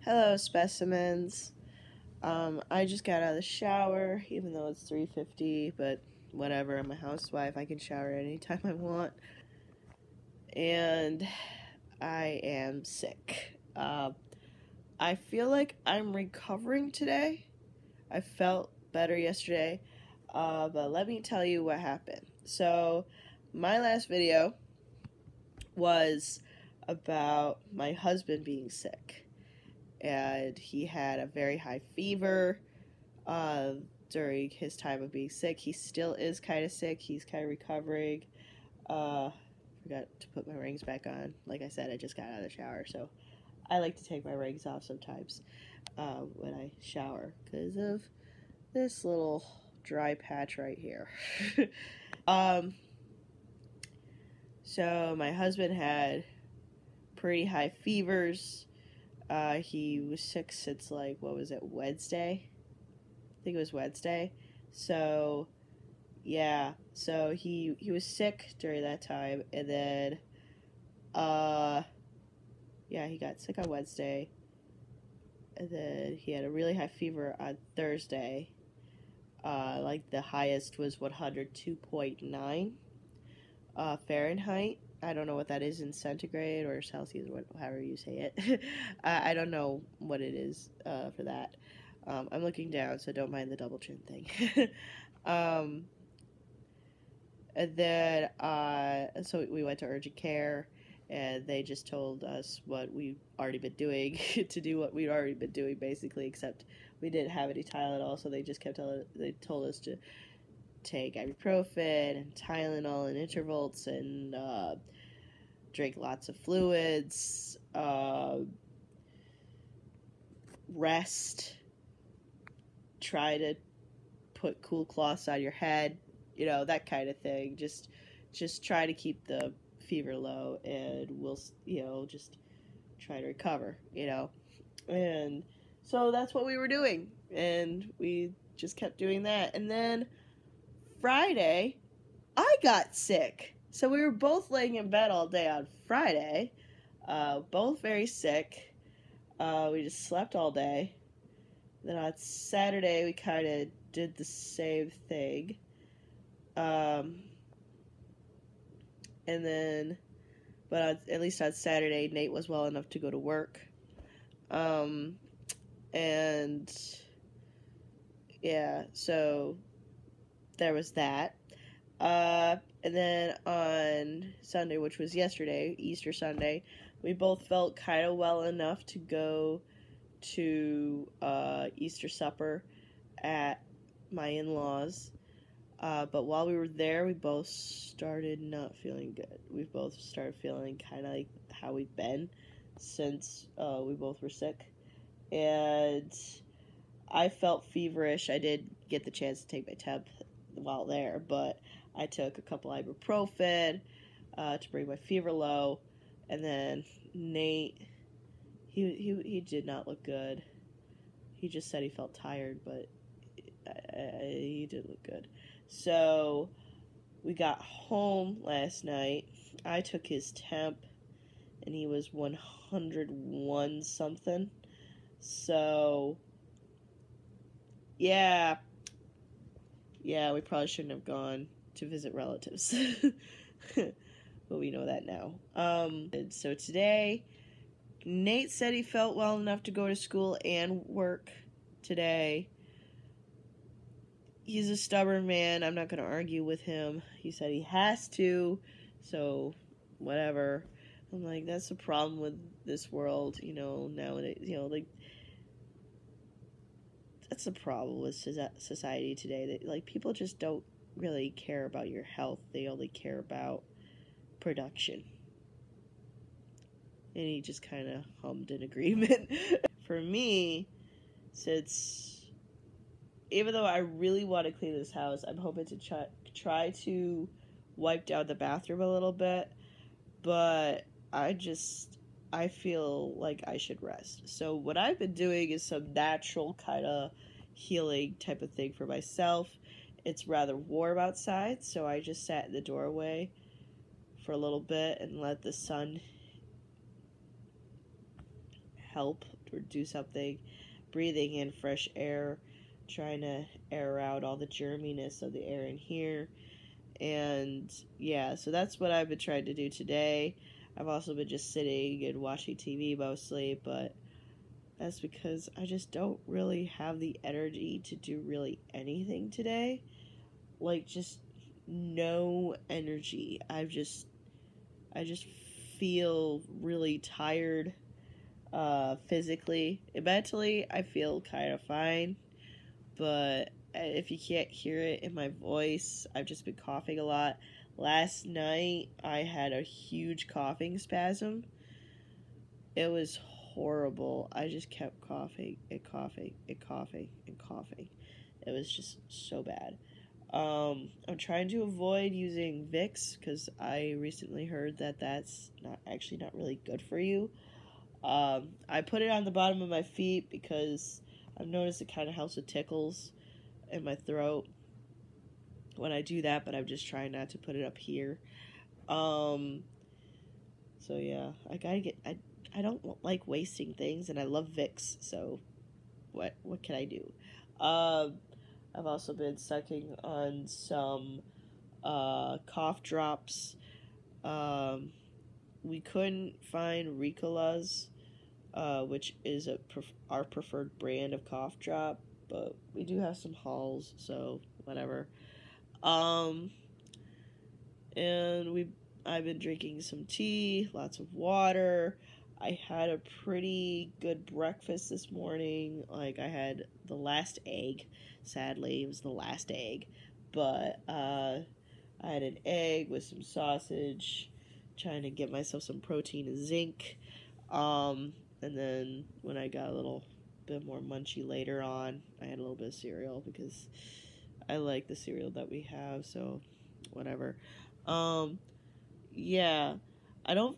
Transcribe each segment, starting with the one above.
Hello, specimens. I just got out of the shower, even though it's 3:50, but whatever, I'm a housewife. I can shower anytime I want. And I am sick. I feel like I'm recovering today. I felt better yesterday, but let me tell you what happened. So, my last video was about my husband being sick, and he had a very high fever during his time of being sick. He still is kind of sick. He's kind of recovering. Forgot to put my rings back on. Like I said, I just got out of the shower, so I like to take my rings off sometimes when I shower because of this little dry patch right here. So my husband had pretty high fevers. He was sick since, like, what was it, Wednesday? I think it was Wednesday. So, yeah. So he was sick during that time, and then, yeah, he got sick on Wednesday, and then he had a really high fever on Thursday. Like, the highest was 102.9 Fahrenheit. I don't know what that is in centigrade or Celsius, however you say it. I don't know what it is for that. I'm looking down, so don't mind the double chin thing. And then, so we went to urgent care, and they just told us what we've already been doing, to do what we'd already been doing, basically, except we didn't have any Tylenol, so they just they told us to take ibuprofen and Tylenol and Intervolts and drink lots of fluids, rest, try to put cool cloths on your head, that kind of thing. Just try to keep the fever low, and we'll, just try to recover, And so that's what we were doing, and we just kept doing that. And then Friday, I got sick. So we were both laying in bed all day on Friday, both very sick. We just slept all day. Then on Saturday, we kind of did the same thing. And then, but at least on Saturday, Nate was well enough to go to work. And yeah, so there was that. And then on Sunday, which was yesterday, Easter Sunday, we both felt kind of well enough to go to Easter supper at my in-laws. But while we were there, we both started not feeling good. We both started feeling kind of like how we've been since we both were sick. And I felt feverish. I did get the chance to take my temp while there, but I took a couple ibuprofen to bring my fever low. And then Nate, he did not look good. He just said he felt tired, but he didn't look good. So we got home last night. I took his temp, and he was 101 something. So yeah, we probably shouldn't have gone to visit relatives. But we know that now. And so today, Nate said he felt well enough to go to school and work today. He's a stubborn man. I'm not going to argue with him. He said he has to, so whatever. I'm like, that's the problem with this world, nowadays, like, that's the problem with society today, that, like, people just don't really care about your health. They only care about production. And he just kind of hummed in agreement. For me, since even though I really want to clean this house, I'm hoping to try to wipe down the bathroom a little bit, but I feel like I should rest. So what I've been doing is some natural kind of healing type of thing for myself. It's rather warm outside, so I just sat in the doorway for a little bit and let the sun help or do something, breathing in fresh air, trying to air out all the germiness of the air in here. And yeah, so that's what I've been trying to do today. I've also been just sitting and watching TV mostly, but that's because I just don't really have the energy to do really anything today. Like, just no energy. I just feel really tired, physically. And mentally, I feel kind of fine, but if you can't hear it in my voice, I've just been coughing a lot. Last night, I had a huge coughing spasm. It was horrible. I just kept coughing and coughing and coughing and coughing. It was just so bad. I'm trying to avoid using Vicks because I recently heard that that's not really good for you. I put it on the bottom of my feet because I've noticed it kind of helps with tickles in my throat when I do that, but I'm just trying not to put it up here. So yeah, I don't like wasting things, and I love Vicks, so what can I do? I've also been sucking on some cough drops. We couldn't find Ricola's, which is our preferred brand of cough drop, but we do have some Halls, so whatever. And I've been drinking some tea, lots of water. I had a pretty good breakfast this morning. Like, I had the last egg. Sadly, it was the last egg. But I had an egg with some sausage, trying to get myself some protein and zinc. And then when I got a little bit more munchy later on, I had a little bit of cereal because I like the cereal that we have, so whatever. Yeah, I don't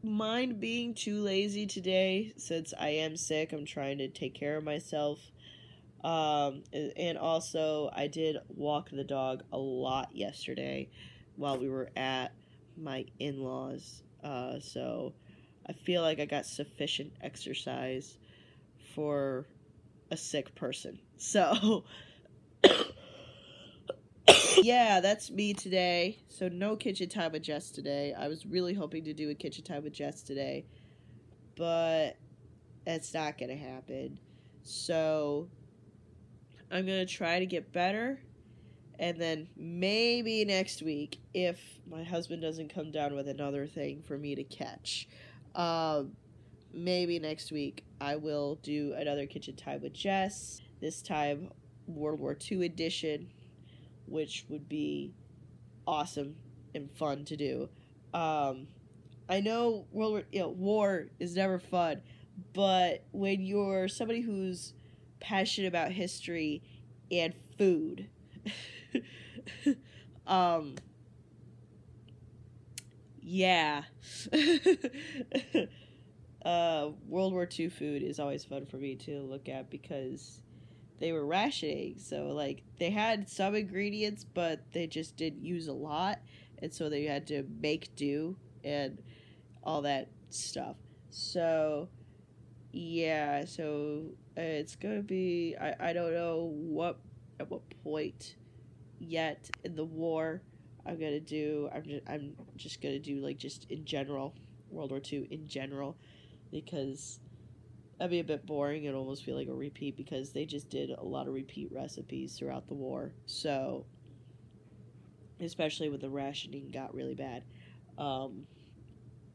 mind being too lazy today since I am sick. I'm trying to take care of myself. And also I did walk the dog a lot yesterday while we were at my in-laws. So I feel like I got sufficient exercise for a sick person. So yeah, that's me today. So no kitchen time with Jess today. I was really hoping to do a kitchen time with Jess today, but that's not gonna happen. So I'm gonna try to get better, and then maybe next week, if my husband doesn't come down with another thing for me to catch, maybe next week I will do another kitchen time with Jess. This time World War II edition, which would be awesome and fun to do. I know war is never fun, but when you're somebody who's passionate about history and food, yeah. World War II food is always fun for me to look at because they were rationing, so like they had some ingredients but they just didn't use a lot, and so they had to make do and all that stuff. So yeah, so it's gonna be, I don't know at what point yet in the war I'm just gonna do like just in general World War II in general, because that'd be a bit boring and almost feel like a repeat because they just did a lot of repeat recipes throughout the war. So, especially when the rationing got really bad.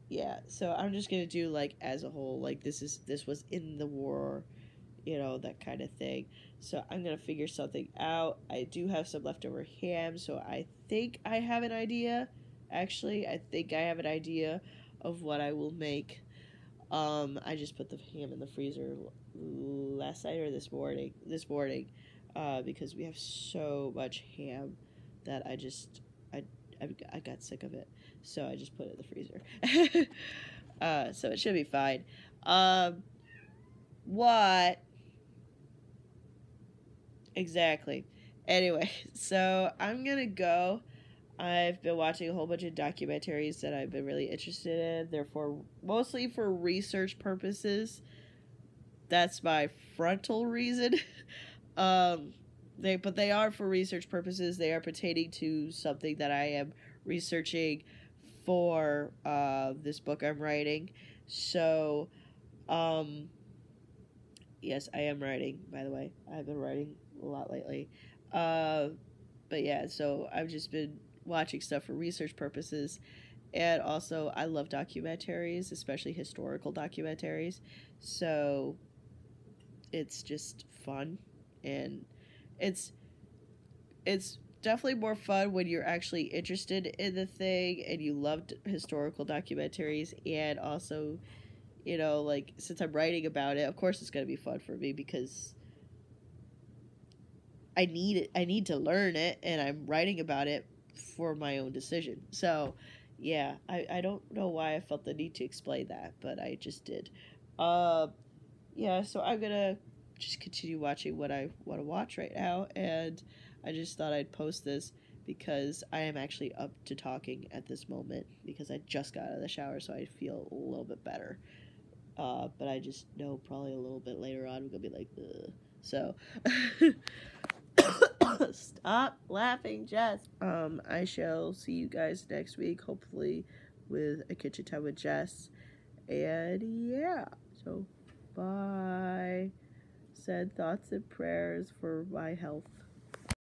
Yeah, so I'm just gonna do like as a whole, like this was in the war, that kind of thing. So I'm gonna figure something out. I do have some leftover ham, so I think I have an idea. Actually, I think I have an idea of what I will make. I just put the ham in the freezer last night or this morning, because we have so much ham that I got sick of it, so I just put it in the freezer. So it should be fine. What? Exactly. Anyway, so I'm gonna go. I've been watching a whole bunch of documentaries that I've been really interested in. They're mostly for research purposes. that's my frontal reason. um, but they are for research purposes. They are pertaining to something that I am researching for this book I'm writing. So, yes, I am writing, by the way. I've been writing a lot lately. But yeah, so I've just been watching stuff for research purposes. And also, I love documentaries, especially historical documentaries. So it's just fun. And it's it's definitely more fun when you're actually interested in the thing and you loved historical documentaries. And also, you know, like, since I'm writing about it, of course it's going to be fun for me because I need it. I need to learn it, and I'm writing about it for my own decision. So, yeah, I don't know why I felt the need to explain that, but I just did. Uh, yeah, so I'm gonna just continue watching what I want to watch right now, and I just thought I'd post this because I am actually up to talking at this moment because I just got out of the shower, so I feel a little bit better. But I just know probably a little bit later on I'm gonna be like, ugh. So stop laughing, Jess. I shall see you guys next week, hopefully with a kitchen time with Jess. And yeah, so bye. Send thoughts and prayers for my health.